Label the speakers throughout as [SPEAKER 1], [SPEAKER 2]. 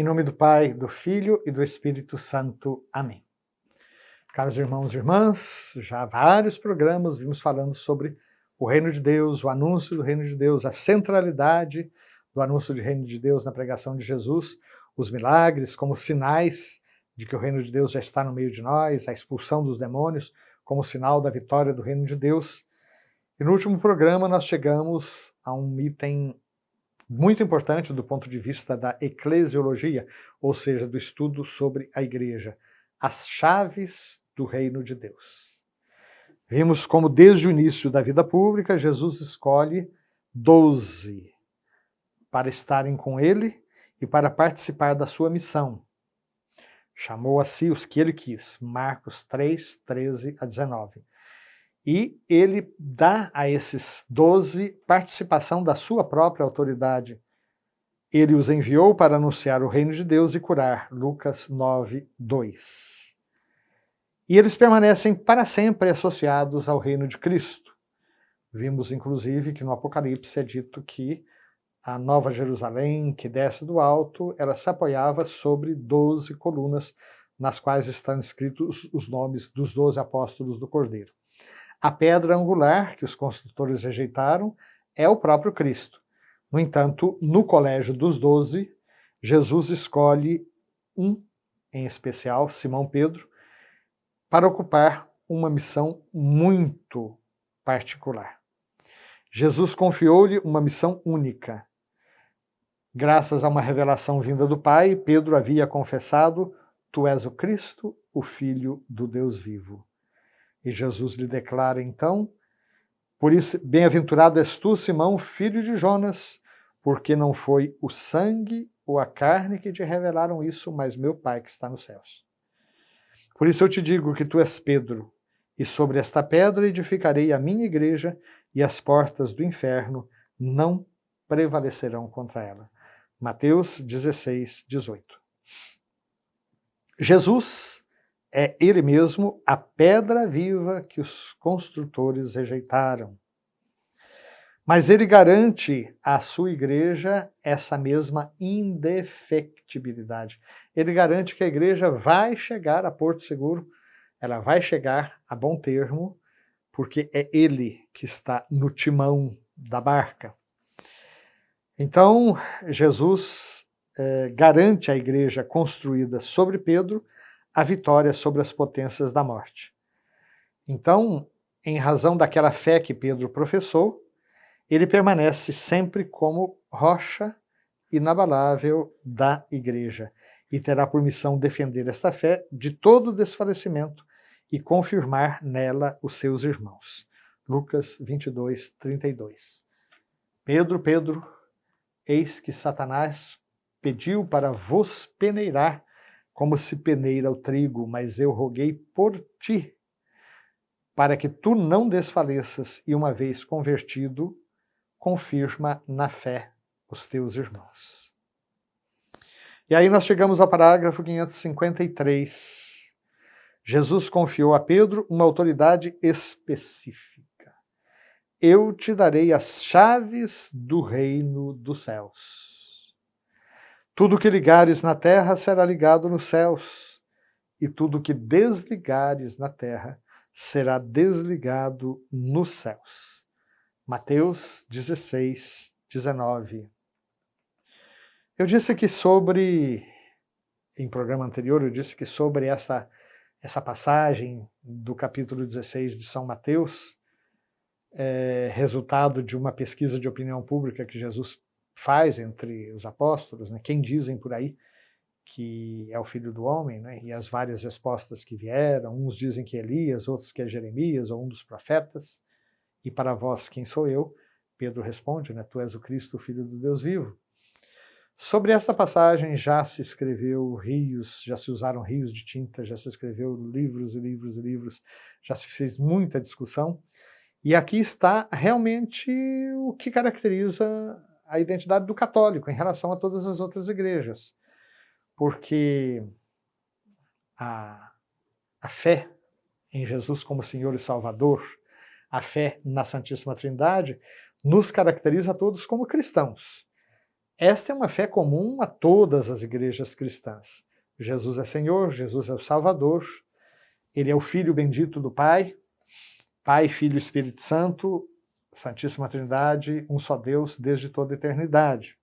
[SPEAKER 1] Em nome do Pai, do Filho e do Espírito Santo. Amém. Caros irmãos e irmãs, já há vários programas vimos falando sobre o reino de Deus, o anúncio do reino de Deus, a centralidade do anúncio do reino de Deus na pregação de Jesus, os milagres como sinais de que o reino de Deus já está no meio de nós, a expulsão dos demônios como sinal da vitória do reino de Deus. E no último programa nós chegamos a um item muito importante do ponto de vista da eclesiologia, ou seja, do estudo sobre a igreja, as chaves do reino de Deus. Vimos como desde o início da vida pública, Jesus escolhe 12 para estarem com ele e para participar da sua missão. Chamou a si os que ele quis, Marcos 3, 13 a 19. E ele dá a esses 12 participação da sua própria autoridade. Ele os enviou para anunciar o reino de Deus e curar, Lucas 9, 2. E eles permanecem para sempre associados ao reino de Cristo. Vimos, inclusive, que no Apocalipse é dito que a Nova Jerusalém, que desce do alto, ela se apoiava sobre 12 colunas, nas quais estão escritos os nomes dos 12 apóstolos do Cordeiro. A pedra angular que os construtores rejeitaram é o próprio Cristo. No entanto, no colégio dos 12, Jesus escolhe um em especial, Simão Pedro, para ocupar uma missão muito particular. Jesus confiou-lhe uma missão única. Graças a uma revelação vinda do Pai, Pedro havia confessado: "Tu és o Cristo, o Filho do Deus vivo." E Jesus lhe declara então: "Por isso, bem-aventurado és tu, Simão, filho de Jonas, porque não foi o sangue ou a carne que te revelaram isso, mas meu Pai que está nos céus. Por isso eu te digo que tu és Pedro, e sobre esta pedra edificarei a minha igreja, e as portas do inferno não prevalecerão contra ela." Mateus 16, 18. Jesus é ele mesmo a pedra viva que os construtores rejeitaram. Mas ele garante à sua igreja essa mesma indefectibilidade. Ele garante que a igreja vai chegar a Porto Seguro, ela vai chegar a bom termo, porque é ele que está no timão da barca. Então, Jesus garante à igreja construída sobre Pedro a vitória sobre as potências da morte. Então, em razão daquela fé que Pedro professou, ele permanece sempre como rocha inabalável da igreja e terá por missão defender esta fé de todo desfalecimento e confirmar nela os seus irmãos. Lucas 22, 32. Pedro, Pedro, eis que Satanás pediu para vos peneirar como se peneira o trigo, mas eu roguei por ti, para que tu não desfaleças e, uma vez convertido, confirma na fé os teus irmãos. E aí nós chegamos ao parágrafo 553. Jesus confiou a Pedro uma autoridade específica. Eu te darei as chaves do reino dos céus. Tudo que ligares na terra será ligado nos céus, e tudo que desligares na terra será desligado nos céus. Mateus 16, 19. Eu disse que em programa anterior, eu disse que sobre essa passagem do capítulo 16 de São Mateus, resultado de uma pesquisa de opinião pública que Jesus faz entre os apóstolos, né? Quem dizem por aí que é o Filho do Homem, né? E as várias respostas que vieram, uns dizem que é Elias, outros que é Jeremias ou um dos profetas, e para vós quem sou eu? Pedro responde, né? Tu és o Cristo, o Filho do Deus vivo. Sobre esta passagem já se escreveu rios, já se usaram rios de tinta, já se escreveu livros e livros e livros, já se fez muita discussão, e aqui está realmente o que caracteriza a identidade do católico em relação a todas as outras igrejas. Porque a fé em Jesus como Senhor e Salvador, a fé na Santíssima Trindade, nos caracteriza a todos como cristãos. Esta é uma fé comum a todas as igrejas cristãs. Jesus é Senhor, Jesus é o Salvador, Ele é o Filho bendito do Pai, Pai, Filho e Espírito Santo, Santíssima Trindade, um só Deus desde toda a eternidade.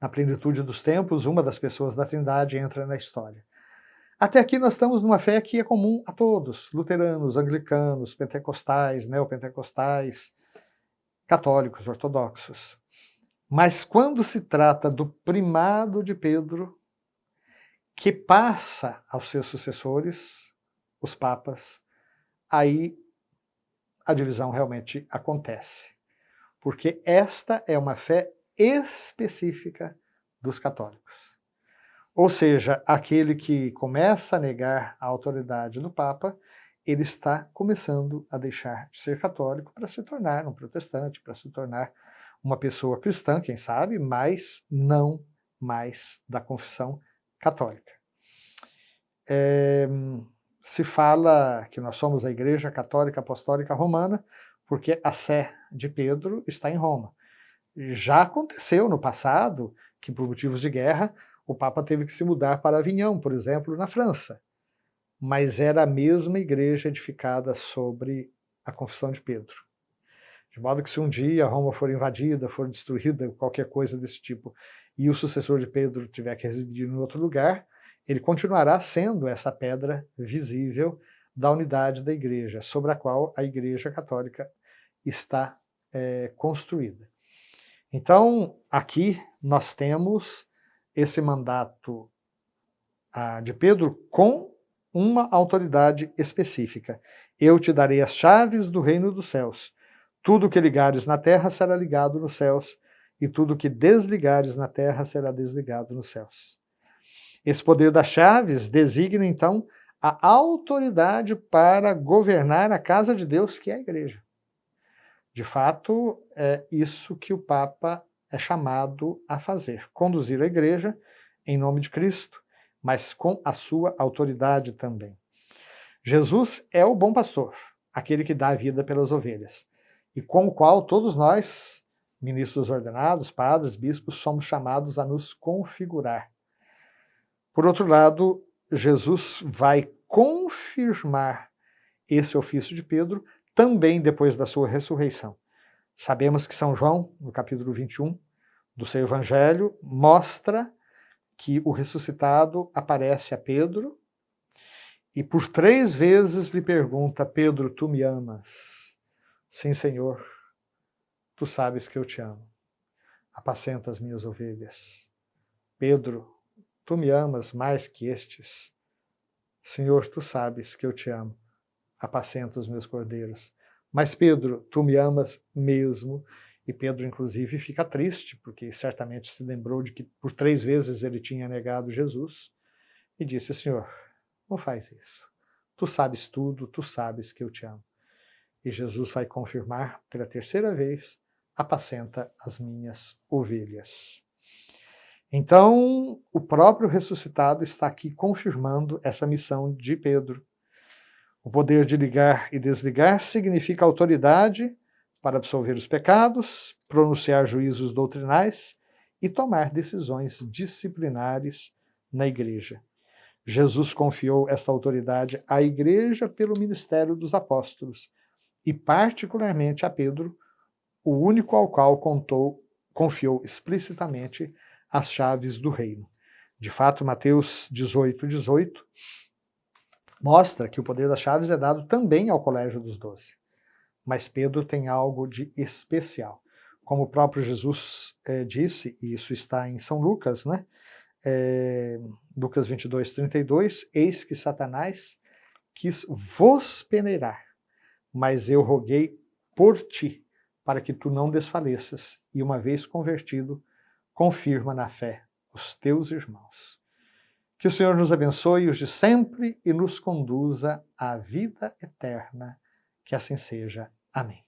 [SPEAKER 1] Na plenitude dos tempos, uma das pessoas da Trindade entra na história. Até aqui nós estamos numa fé que é comum a todos, luteranos, anglicanos, pentecostais, neopentecostais, católicos, ortodoxos. Mas quando se trata do primado de Pedro, que passa aos seus sucessores, os papas, aí a divisão realmente acontece. Porque esta é uma fé específica dos católicos. Ou seja, aquele que começa a negar a autoridade do Papa, ele está começando a deixar de ser católico para se tornar um protestante, para se tornar uma pessoa cristã, quem sabe, mas não mais da confissão católica. Se fala que nós somos a Igreja Católica Apostólica Romana, porque a sé de Pedro está em Roma. Já aconteceu no passado que, por motivos de guerra, o Papa teve que se mudar para Avignon, por exemplo, na França. Mas era a mesma igreja edificada sobre a confissão de Pedro. De modo que se um dia Roma for invadida, for destruída, qualquer coisa desse tipo, e o sucessor de Pedro tiver que residir em outro lugar, ele continuará sendo essa pedra visível da unidade da igreja, sobre a qual a Igreja Católica está construída. Então, aqui nós temos esse mandato de Pedro com uma autoridade específica. Eu te darei as chaves do reino dos céus. Tudo que ligares na terra será ligado nos céus, e tudo que desligares na terra será desligado nos céus. Esse poder das chaves designa, então, a autoridade para governar a casa de Deus, que é a igreja. De fato, é isso que o Papa é chamado a fazer, conduzir a igreja em nome de Cristo, mas com a sua autoridade também. Jesus é o bom pastor, aquele que dá a vida pelas ovelhas, e com o qual todos nós, ministros ordenados, padres, bispos, somos chamados a nos configurar. Por outro lado, Jesus vai confirmar esse ofício de Pedro também depois da sua ressurreição. Sabemos que São João, no capítulo 21 do seu evangelho, mostra que o ressuscitado aparece a Pedro e por 3 vezes lhe pergunta: Pedro, tu me amas? Sim, Senhor, tu sabes que eu te amo. Apacenta as minhas ovelhas. Pedro, tu me amas mais que estes? Senhor, tu sabes que eu te amo. Apacenta os meus cordeiros. Mas Pedro, tu me amas mesmo? E Pedro, inclusive, fica triste, porque certamente se lembrou de que por 3 vezes ele tinha negado Jesus, e disse: Senhor, não faz isso. Tu sabes tudo, tu sabes que eu te amo. E Jesus vai confirmar pela 3ª vez: apacenta as minhas ovelhas. Então, o próprio ressuscitado está aqui confirmando essa missão de Pedro. O poder de ligar e desligar significa autoridade para absolver os pecados, pronunciar juízos doutrinais e tomar decisões disciplinares na igreja. Jesus confiou esta autoridade à igreja pelo ministério dos apóstolos e particularmente a Pedro, o único ao qual confiou explicitamente as chaves do reino. De fato, Mateus 18:18 mostra que o poder das chaves é dado também ao colégio dos 12. Mas Pedro tem algo de especial. Como o próprio Jesus disse, e isso está em São Lucas, né? Lucas 22:32, eis que Satanás quis vos peneirar, mas eu roguei por ti, para que tu não desfaleças, e uma vez convertido, confirma na fé os teus irmãos. Que o Senhor nos abençoe os de sempre e nos conduza à vida eterna. Que assim seja. Amém.